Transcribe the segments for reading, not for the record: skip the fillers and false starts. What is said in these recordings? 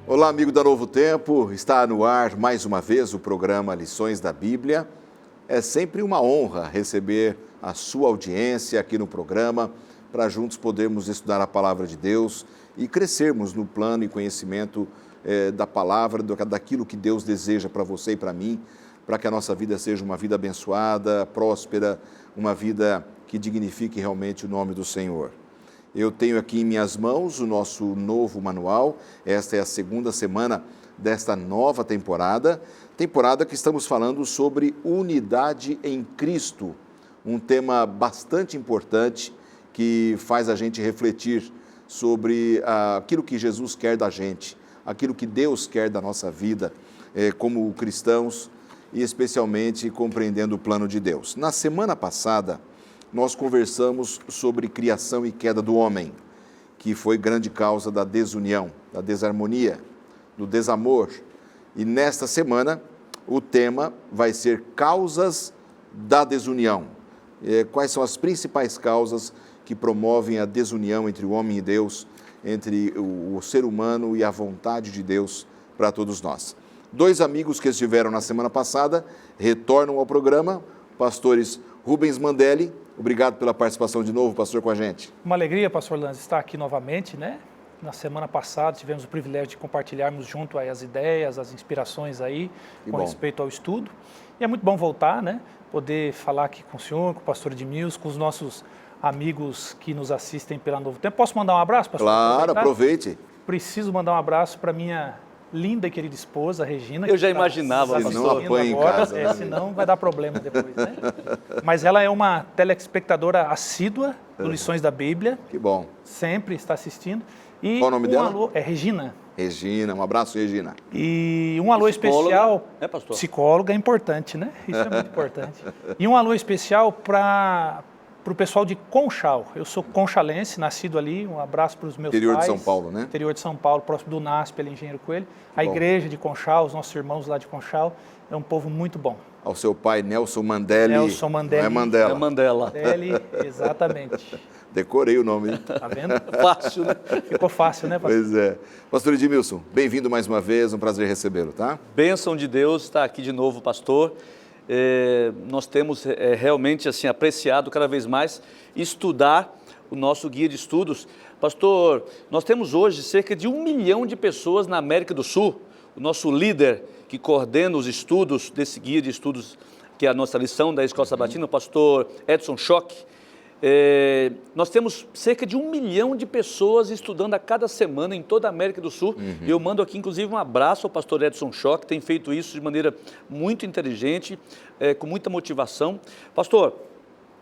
Olá, amigo da Novo Tempo, está no ar mais uma vez o programa Lições da Bíblia. É sempre uma honra receber a sua audiência aqui no programa para juntos podermos estudar a Palavra de Deus e crescermos no plano e conhecimento da Palavra, daquilo que Deus deseja para você e para mim, para que a nossa vida seja uma vida abençoada, próspera, uma vida que dignifique realmente o nome do Senhor. Eu tenho aqui em minhas mãos o nosso novo manual. Esta é a segunda semana desta nova temporada que estamos falando sobre unidade em Cristo, um tema bastante importante que faz a gente refletir sobre aquilo que Jesus quer da gente, aquilo que Deus quer da nossa vida como cristãos e especialmente compreendendo o plano de Deus. Na semana passada, nós conversamos sobre criação e queda do homem, que foi grande causa da desunião, da desarmonia, do desamor. E nesta semana, o tema vai ser causas da desunião. Quais são as principais causas que promovem a desunião entre o homem e Deus, entre o ser humano e a vontade de Deus para todos nós? Dois amigos que estiveram na semana passada retornam ao programa, pastores Rubens Mandelli. Obrigado pela participação de novo, pastor, com a gente. Uma alegria, pastor Lanz, estar aqui novamente, né? Na semana passada tivemos o privilégio de compartilharmos junto aí as ideias, as inspirações aí com respeito ao estudo. E é muito bom voltar, né? Poder falar aqui com o senhor, com o pastor Edmilson, com os nossos amigos que nos assistem pela Novo Tempo. Posso mandar um abraço, pastor? Claro, aproveite. Preciso mandar um abraço para minha linda e querida esposa, Regina. Eu já imaginava, pastor. Não apanha em casa, né? Senão vai dar problema depois, né? Mas ela é uma telespectadora assídua do Lições da Bíblia. Que bom. Sempre está assistindo. E qual o nome dela? Alô, é Regina. Regina, um abraço, Regina. E um alô especial... É, pastor? Psicóloga é importante, né? Isso é muito importante. E um alô especial para o pessoal de Conchal. Eu sou conchalense, nascido ali. Um abraço para os meus Interior pais. de São Paulo, né? Interior de São Paulo, próximo do NASP, ali, Engenheiro Coelho. A igreja de Conchal, os nossos irmãos lá de Conchal. É um povo muito bom. Ao seu pai, Nelson Mandelli. Nelson Mandelli. Não é Mandela. É Mandela. Mandelli, exatamente. Decorei o nome. Tá vendo? Fácil, né? Ficou fácil, né, pastor? Pois é. Pastor Edmilson, bem-vindo mais uma vez, um prazer recebê-lo, tá? Bênção de Deus estar aqui de novo, pastor. Nós temos realmente assim apreciado cada vez mais estudar o nosso guia de estudos. Pastor, nós temos hoje cerca de 1 milhão de pessoas na América do Sul. O nosso líder que coordena os estudos desse guia de estudos, que é a nossa lição da Escola Sabatina, o pastor Edson Schock. Nós temos cerca de 1 milhão de pessoas estudando a cada semana em toda a América do Sul. E eu mando aqui, inclusive, um abraço ao pastor Edson Schock, que tem feito isso de maneira muito inteligente, com muita motivação. Pastor,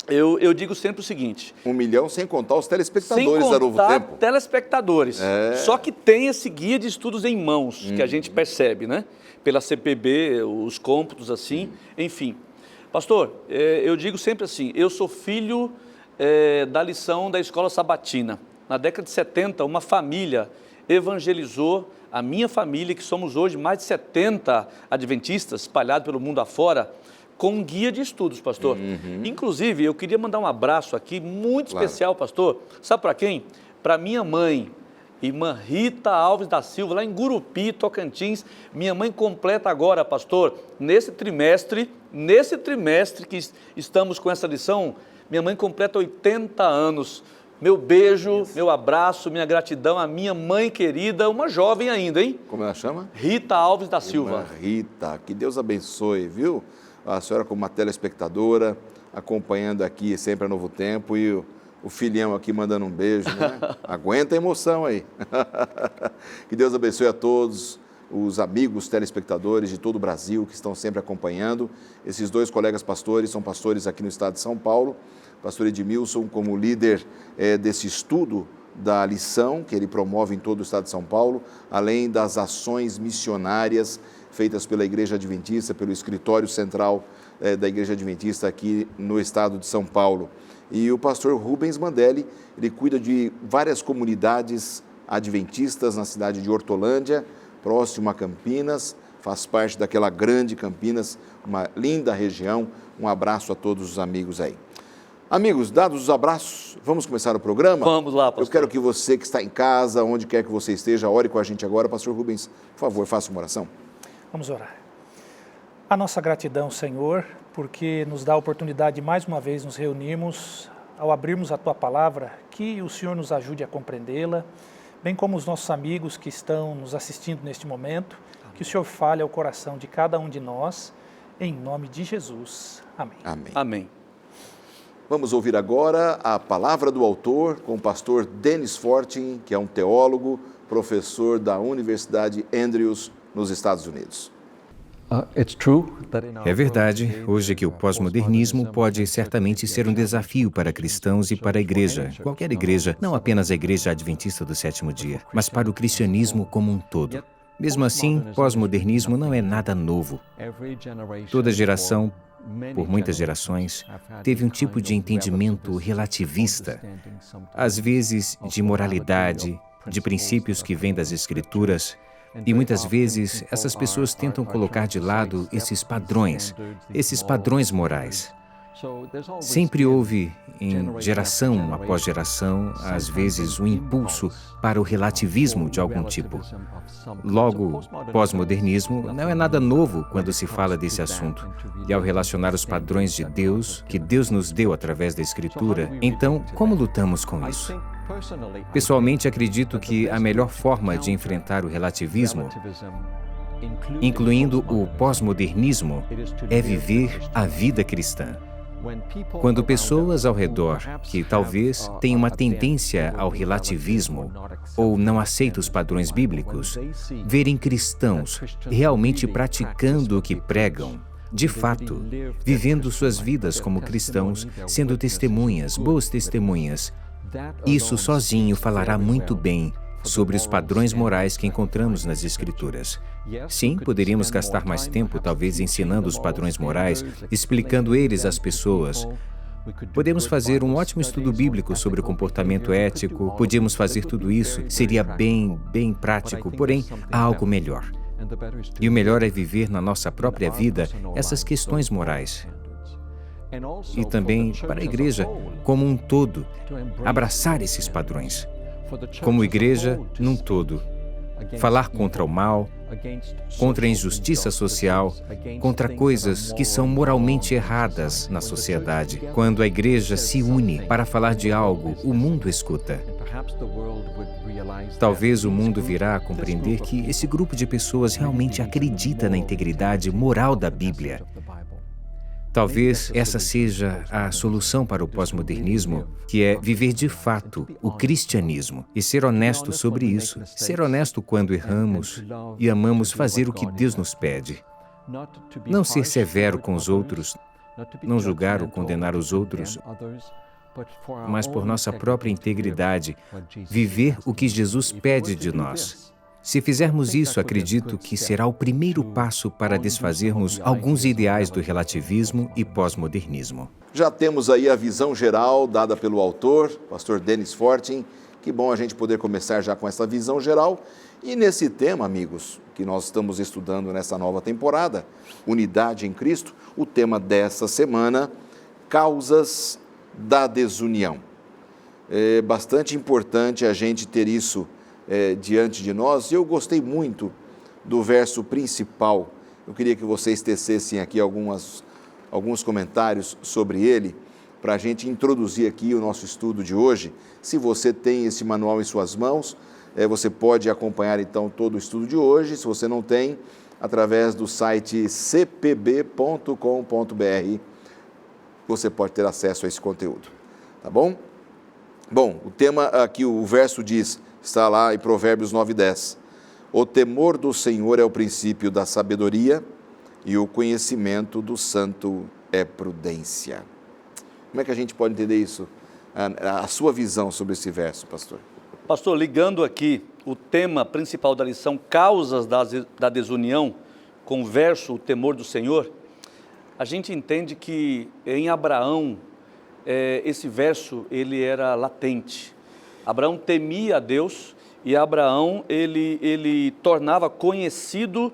eu digo sempre o seguinte... 1 milhão sem contar os telespectadores da Novo Tempo. Sem contar telespectadores. Só que tem esse guia de estudos em mãos, que a gente percebe, né? Pela CPB, os cômputos assim, enfim. Pastor, eu digo sempre assim, eu sou filho... da lição da Escola Sabatina. Na década de 70, uma família evangelizou a minha família, que somos hoje mais de 70 adventistas espalhados pelo mundo afora, com um guia de estudos, pastor. Inclusive, eu queria mandar um abraço aqui muito especial, pastor. Sabe para quem? Para minha mãe, irmã Rita Alves da Silva, lá em Gurupi, Tocantins. Minha mãe completa agora, pastor, nesse trimestre que estamos com essa lição, minha mãe completa 80 anos. Meu beijo, meu abraço, minha gratidão à minha mãe querida, uma jovem ainda, hein? Como ela chama? Rita Alves da Silva. Irmã Rita, que Deus abençoe, viu? A senhora como uma telespectadora, acompanhando aqui sempre a Novo Tempo e o filhão aqui mandando um beijo, né? Aguenta a emoção aí. Que Deus abençoe a todos os amigos telespectadores de todo o Brasil que estão sempre acompanhando. Esses dois colegas pastores são pastores aqui no estado de São Paulo. Pastor Edmilson, como líder desse estudo da lição que ele promove em todo o estado de São Paulo, além das ações missionárias feitas pela Igreja Adventista, pelo escritório central da Igreja Adventista aqui no estado de São Paulo. E o pastor Rubens Mandelli, ele cuida de várias comunidades adventistas na cidade de Hortolândia, próximo a Campinas, faz parte daquela grande Campinas, uma linda região. Um abraço a todos os amigos aí. Amigos, dados os abraços, vamos começar o programa? Vamos lá, pastor. Eu quero que você que está em casa, onde quer que você esteja, ore com a gente agora. Pastor Rubens, por favor, faça uma oração. Vamos orar. A nossa gratidão, Senhor, porque nos dá a oportunidade de mais uma vez nos reunirmos, ao abrirmos a Tua Palavra, que o Senhor nos ajude a compreendê-la, bem como os nossos amigos que estão nos assistindo neste momento, que o Senhor fale ao coração de cada um de nós, em nome de Jesus. Amém. Amém. Amém. Vamos ouvir agora a palavra do autor com o pastor Dennis Fortin, que é um teólogo, professor da Universidade Andrews, nos Estados Unidos. É verdade, hoje, que o pós-modernismo pode certamente ser um desafio para cristãos e para a igreja, qualquer igreja, não apenas a Igreja Adventista do Sétimo Dia, mas para o cristianismo como um todo. Mesmo assim, pós-modernismo não é nada novo. Toda geração, por muitas gerações, teve um tipo de entendimento relativista, às vezes de moralidade, de princípios que vêm das Escrituras, e muitas vezes essas pessoas tentam colocar de lado esses padrões morais. Sempre houve, em geração após geração, às vezes um impulso para o relativismo de algum tipo. Logo, pós-modernismo não é nada novo quando se fala desse assunto. E ao relacionar os padrões de Deus, que Deus nos deu através da Escritura, então, como lutamos com isso? Pessoalmente, acredito que a melhor forma de enfrentar o relativismo, incluindo o pós-modernismo, é viver a vida cristã. Quando pessoas ao redor que talvez têm uma tendência ao relativismo ou não aceitam os padrões bíblicos, verem cristãos realmente praticando o que pregam, de fato, vivendo suas vidas como cristãos, sendo testemunhas, boas testemunhas, isso sozinho falará muito bem sobre os padrões morais que encontramos nas Escrituras. Sim, poderíamos gastar mais tempo, talvez, ensinando os padrões morais, explicando eles às pessoas. Podemos fazer um ótimo estudo bíblico sobre o comportamento ético, podíamos fazer tudo isso, seria bem prático, porém, há algo melhor. E o melhor é viver na nossa própria vida essas questões morais. E também para a igreja, como um todo, abraçar esses padrões. Como igreja, num todo, falar contra o mal, contra a injustiça social, contra coisas que são moralmente erradas na sociedade. Quando a igreja se une para falar de algo, o mundo escuta. Talvez o mundo virá a compreender que esse grupo de pessoas realmente acredita na integridade moral da Bíblia. Talvez essa seja a solução para o pós-modernismo, que é viver de fato o cristianismo e ser honesto sobre isso. Ser honesto quando erramos e amamos fazer o que Deus nos pede. Não ser severo com os outros, não julgar ou condenar os outros, mas por nossa própria integridade, viver o que Jesus pede de nós. Se fizermos isso, acredito que será o primeiro passo para desfazermos alguns ideais do relativismo e pós-modernismo. Já temos aí a visão geral dada pelo autor, pastor Dennis Fortin. Que bom a gente poder começar já com essa visão geral. E nesse tema, amigos, que nós estamos estudando nessa nova temporada, Unidade em Cristo, o tema dessa semana, causas da desunião. É bastante importante a gente ter isso diante de nós, e eu gostei muito do verso principal. Eu queria que vocês tecessem aqui alguns comentários sobre ele, para a gente introduzir aqui o nosso estudo de hoje. Se você tem esse manual em suas mãos, você pode acompanhar então todo o estudo de hoje. Se você não tem, através do site cpb.com.br, você pode ter acesso a esse conteúdo, tá bom? Bom, o tema aqui, o verso diz, está lá em Provérbios 9:10. O temor do Senhor é o princípio da sabedoria e o conhecimento do santo é prudência. Como é que a gente pode entender isso? A sua visão sobre esse verso, pastor. Pastor, ligando aqui o tema principal da lição, causas da desunião, com o verso, o temor do Senhor, a gente entende que em Abraão, esse verso, ele era latente. Abraão temia a Deus e Abraão, ele tornava conhecido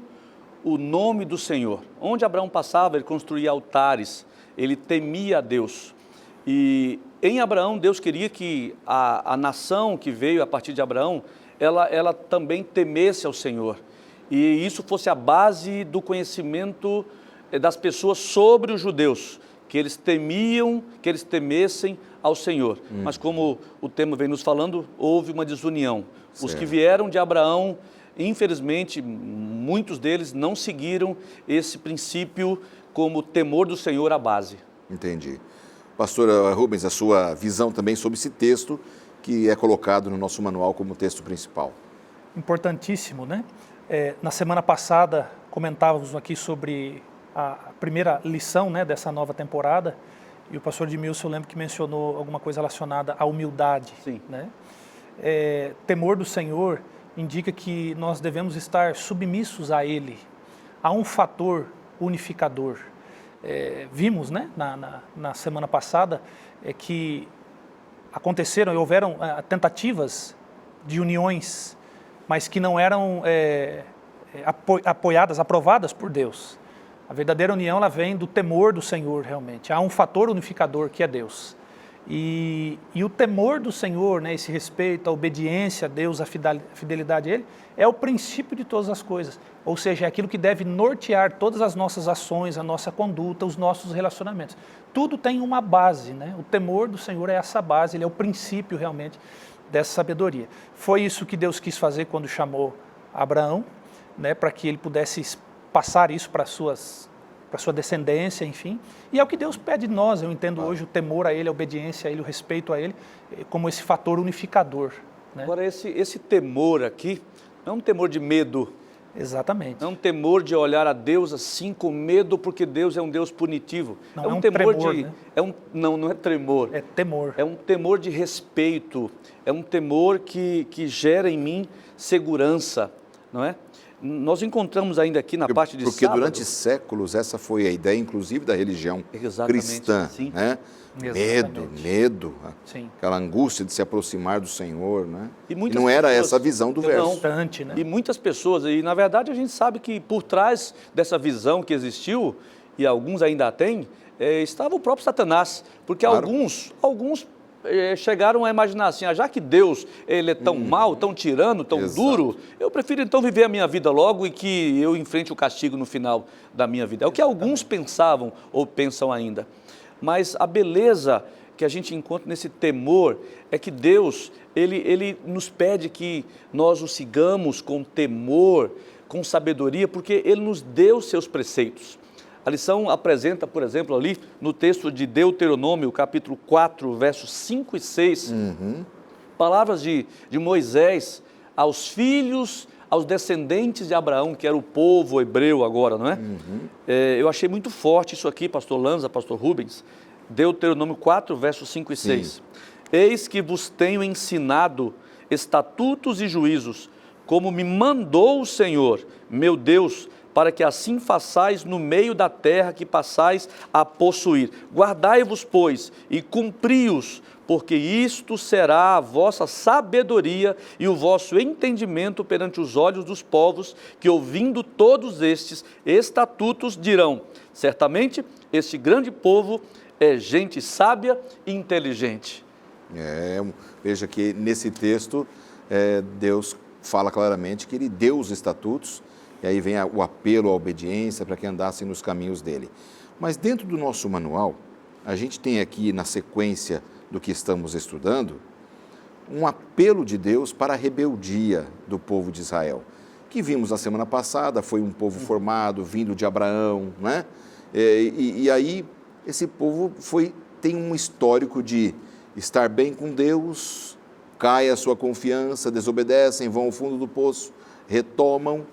o nome do Senhor. Onde Abraão passava, ele construía altares, ele temia a Deus. E em Abraão, Deus queria que a nação que veio a partir de Abraão, ela também temesse ao Senhor. E isso fosse a base do conhecimento das pessoas sobre os judeus, que eles temiam, que eles temessem ao Senhor. Mas como o tema vem nos falando, houve uma desunião. Certo. Os que vieram de Abraão, infelizmente, muitos deles não seguiram esse princípio como temor do Senhor à base. Entendi. Pastor Rubens, a sua visão também sobre esse texto que é colocado no nosso manual como texto principal. Importantíssimo, né? Na semana passada comentávamos aqui sobre a primeira lição, né, dessa nova temporada, e o pastor Edmilson, eu lembro que mencionou alguma coisa relacionada à humildade. Sim. Né? Temor do Senhor indica que nós devemos estar submissos a Ele, a um fator unificador. Vimos, né, na semana passada que aconteceram e houveram tentativas de uniões, mas que não eram apoiadas, aprovadas por Deus. A verdadeira união, ela vem do temor do Senhor, realmente. Há um fator unificador que é Deus. E o temor do Senhor, né, esse respeito, a obediência a Deus, a fidelidade a Ele, é o princípio de todas as coisas. Ou seja, é aquilo que deve nortear todas as nossas ações, a nossa conduta, os nossos relacionamentos. Tudo tem uma base, né? O temor do Senhor é essa base, ele é o princípio realmente dessa sabedoria. Foi isso que Deus quis fazer quando chamou Abraão, né, para que ele pudesse passar isso para a sua descendência, enfim. E é o que Deus pede de nós. Eu entendo hoje o temor a Ele, a obediência a Ele, o respeito a Ele, como esse fator unificador. Né? Agora, esse temor aqui não é um temor de medo. Exatamente. Não é um temor de olhar a Deus assim com medo, porque Deus é um Deus punitivo. Não, é um temor tremor, né? Não é tremor. É temor. É um temor de respeito. É um temor que gera em mim segurança, não é? Nós encontramos ainda aqui na parte de porque sábado... durante séculos essa foi a ideia, inclusive, da religião cristã. Sim. Né? Medo, Sim. Aquela angústia de se aproximar do Senhor. Né? E não era essa a visão do verso. Né? E muitas pessoas, e na verdade a gente sabe que por trás dessa visão que existiu, e alguns ainda a têm, estava o próprio Satanás. Porque alguns chegaram a imaginar assim, já que Deus ele é tão mau, tão tirano, tão duro, eu prefiro então viver a minha vida logo e que eu enfrente o castigo no final da minha vida. É o que alguns pensavam ou pensam ainda. Mas a beleza que a gente encontra nesse temor é que Deus, ele nos pede que nós o sigamos com temor, com sabedoria, porque Ele nos deu seus preceitos. A lição apresenta, por exemplo, ali no texto de Deuteronômio, capítulo 4, versos 5 e 6, palavras de Moisés aos filhos, aos descendentes de Abraão, que era o povo hebreu agora, não é? Eu achei muito forte isso aqui, pastor Lanza, pastor Rubens, Deuteronômio 4, versos 5 e 6. Sim. Eis que vos tenho ensinado estatutos e juízos, como me mandou o Senhor, meu Deus, para que assim façais no meio da terra que passais a possuir. Guardai-vos, pois, e cumpri-os, porque isto será a vossa sabedoria e o vosso entendimento perante os olhos dos povos, que ouvindo todos estes estatutos dirão, certamente este grande povo é gente sábia e inteligente. Veja que nesse texto Deus fala claramente que Ele deu os estatutos. E aí vem o apelo à obediência para que andassem nos caminhos dele. Mas dentro do nosso manual, a gente tem aqui, na sequência do que estamos estudando, um apelo de Deus para a rebeldia do povo de Israel, que vimos na semana passada, foi um povo formado, vindo de Abraão, né? E aí esse povo tem um histórico de estar bem com Deus, cai a sua confiança, desobedecem, vão ao fundo do poço, retomam.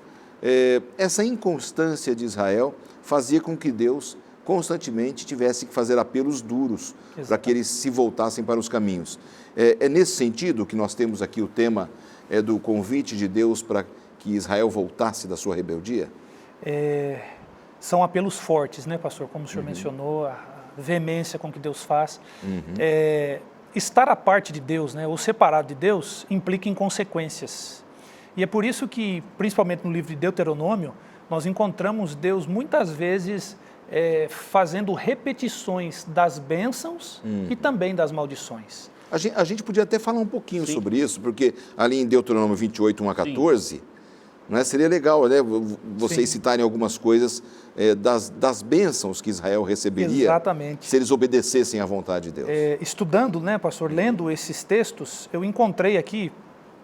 Essa inconstância de Israel fazia com que Deus constantemente tivesse que fazer apelos duros para que eles se voltassem para os caminhos. É nesse sentido que nós temos aqui o tema do convite de Deus para que Israel voltasse da sua rebeldia? São apelos fortes, né, pastor? Como o senhor mencionou, a veemência com que Deus faz. Estar à parte de Deus, né, ou separado de Deus, implica em consequências. E é por isso que, principalmente no livro de Deuteronômio, nós encontramos Deus muitas vezes fazendo repetições das bênçãos e também das maldições. A gente podia até falar um pouquinho sobre isso, porque ali em Deuteronômio 28, 1 a 14, não é? Seria legal, né, vocês citarem algumas coisas das bênçãos que Israel receberia. Exatamente. Se eles obedecessem à vontade de Deus. Estudando, né, pastor, lendo esses textos, eu encontrei aqui,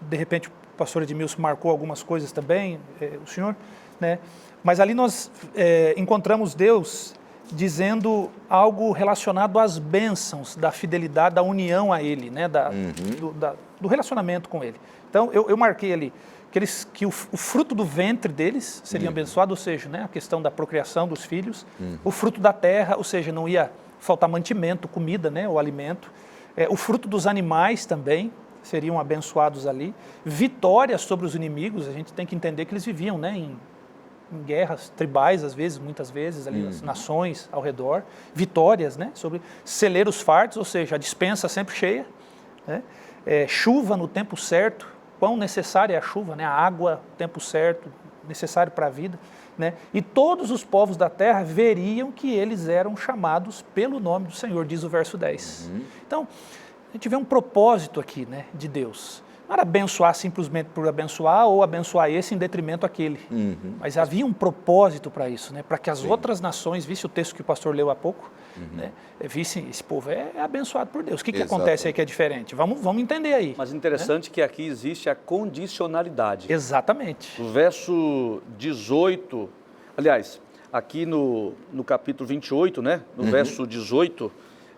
de repente o pastor Edmilson marcou algumas coisas também, o senhor, né, mas ali nós encontramos Deus dizendo algo relacionado às bênçãos da fidelidade, da união a Ele, né, do relacionamento com Ele. Então, eu marquei ali que o fruto do ventre deles seria abençoado, ou seja, né, a questão da procriação dos filhos, o fruto da terra, ou seja, não ia faltar mantimento, comida, né, o alimento, o fruto dos animais também seriam abençoados ali, vitórias sobre os inimigos, a gente tem que entender que eles viviam, né, em guerras tribais, às vezes, muitas vezes, ali as nações ao redor, vitórias, né, sobre celeiros fartos, ou seja, a despensa sempre cheia, né, chuva no tempo certo, quão necessária é a chuva, né, a água no tempo certo, necessário para a vida, né, e todos os povos da terra veriam que eles eram chamados pelo nome do Senhor, diz o verso 10. Então, a gente vê um propósito aqui, né, de Deus. Não era abençoar simplesmente por abençoar ou abençoar esse em detrimento àquele. Mas havia um propósito para isso, né? Para que as outras nações vissem o texto que o pastor leu há pouco, né? Vissem, esse povo é abençoado por Deus. O que acontece aí que é diferente? Vamos entender aí. Mas interessante que aqui existe a condicionalidade. Exatamente. O verso 18, aliás, aqui no capítulo 28, né? No verso 18...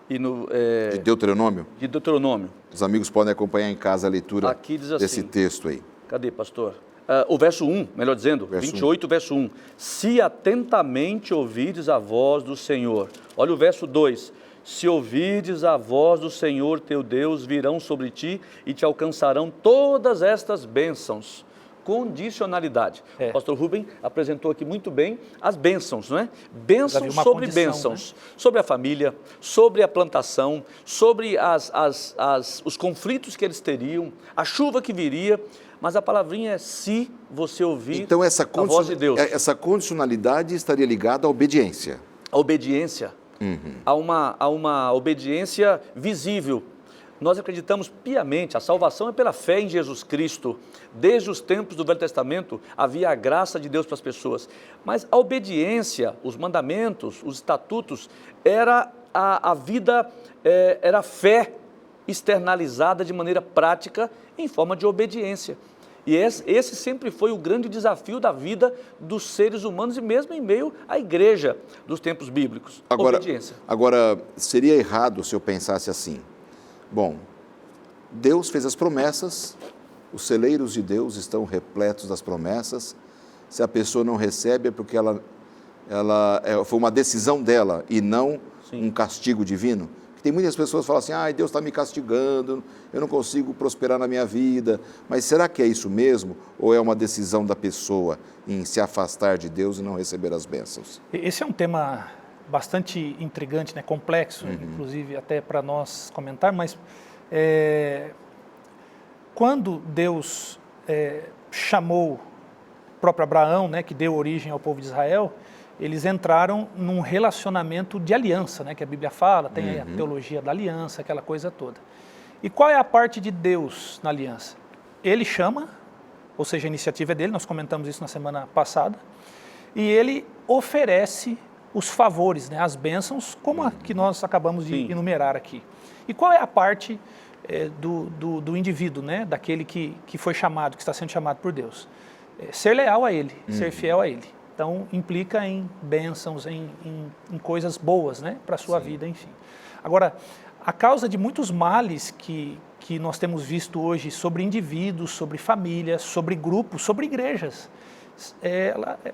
de Deuteronômio? De Deuteronômio. Os amigos podem acompanhar em casa a leitura aqui diz assim, desse texto aí. Cadê, pastor? O verso 1, melhor dizendo, 28, verso 1. Se atentamente ouvides a voz do Senhor. Olha o verso 2. Se ouvides a voz do Senhor teu Deus, virão sobre ti e te alcançarão todas estas bênçãos. Condicionalidade. O pastor Rubem apresentou aqui muito bem as bênçãos, não é? Bênçãos sobre bênçãos, né? Sobre a família, sobre a plantação, sobre os conflitos que eles teriam, a chuva que viria, mas a palavrinha é se você ouvir então, a voz de Deus. Essa condicionalidade estaria ligada à obediência. A obediência, a uma obediência visível. Nós acreditamos piamente, a salvação é pela fé em Jesus Cristo. Desde os tempos do Velho Testamento havia a graça de Deus para as pessoas. Mas a obediência, os mandamentos, os estatutos, era a vida, era a fé externalizada de maneira prática em forma de obediência. E esse sempre foi o grande desafio da vida dos seres humanos e mesmo em meio à igreja dos tempos bíblicos. Obediência. Agora, seria errado se eu pensasse assim. Bom, Deus fez as promessas, os celeiros de Deus estão repletos das promessas. Se a pessoa não recebe é porque foi uma decisão dela e não um castigo divino. Tem muitas pessoas que falam assim, Deus está me castigando, eu não consigo prosperar na minha vida. Mas será que é isso mesmo? Ou é uma decisão da pessoa em se afastar de Deus e não receber as bênçãos? Esse é um tema bastante intrigante, né? Complexo, inclusive até para nós comentar, mas quando Deus chamou o próprio Abraão, né, que deu origem ao povo de Israel, eles entraram num relacionamento de aliança, né, que a Bíblia fala, tem a teologia da aliança, aquela coisa toda. E qual é a parte de Deus na aliança? Ele chama, ou seja, a iniciativa é dele, nós comentamos isso na semana passada, e ele oferece os favores, né, as bênçãos, como a que nós acabamos de enumerar aqui. E qual é a parte do indivíduo, né, daquele que foi chamado, que está sendo chamado por Deus? Ser leal a Ele, ser fiel a Ele. Então, implica em bênçãos, em coisas boas, né, para a sua vida, enfim. Agora, a causa de muitos males que nós temos visto hoje sobre indivíduos, sobre famílias, sobre grupos, sobre igrejas,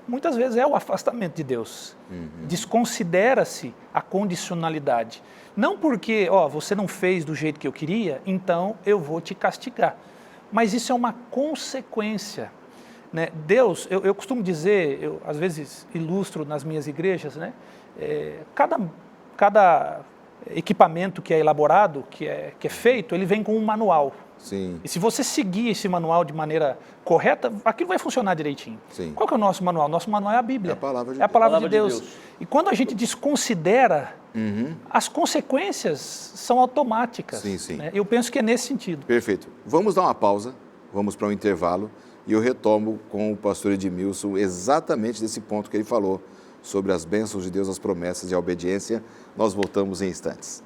muitas vezes é o afastamento de Deus. Desconsidera-se a condicionalidade. Não porque, você não fez do jeito que eu queria, então eu vou te castigar. Mas isso é uma consequência, né? Deus, eu costumo dizer, eu às vezes ilustro nas minhas igrejas, né? Cada equipamento que é elaborado, que é feito, ele vem com um manual. Sim. E se você seguir esse manual de maneira correta, aquilo vai funcionar direitinho. Sim. Qual que é o nosso manual? Nosso manual é a Bíblia. É a palavra de Deus. É a palavra de Deus. E quando a gente desconsidera, Uhum. as consequências são automáticas. Sim, sim. Né? Eu penso que é nesse sentido. Perfeito. Vamos dar uma pausa, vamos para um intervalo e eu retomo com o pastor Edmilson exatamente desse ponto que ele falou sobre as bênçãos de Deus, as promessas e a obediência. Nós voltamos em instantes.